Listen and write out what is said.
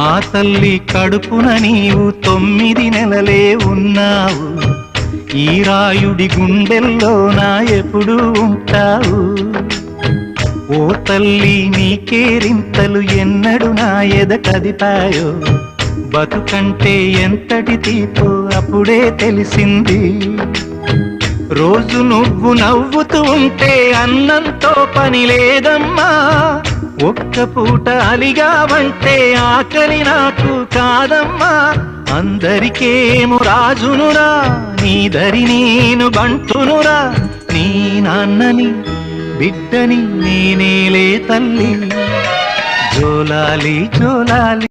ఆ తల్లి కడుపున నీవు 9 నెలలే ఉన్నావు, ఈ రాయుడి గుండెల్లోన ఎప్పుడు ఉంటావు. ఓ తల్లి నీకేరింతలు ఎన్నడు నా ఎద కదిపాయో, బతుకంటే ఎంతటి తీపో అప్పుడే తెలిసింది. రోజు నువ్వు నవ్వుతూ ఉంటే అన్నంతో పని లేదమ్మా, ఒక్క పూట అలిగావంటే ఆకలి నాకు కాదమ్మా. అందరికేమో రాజునురా, నీ దరి నేను బంటునురా, నీ నాన్నని బిడ్డని నేనేలే తల్లి. జోలాలి జోలాలి.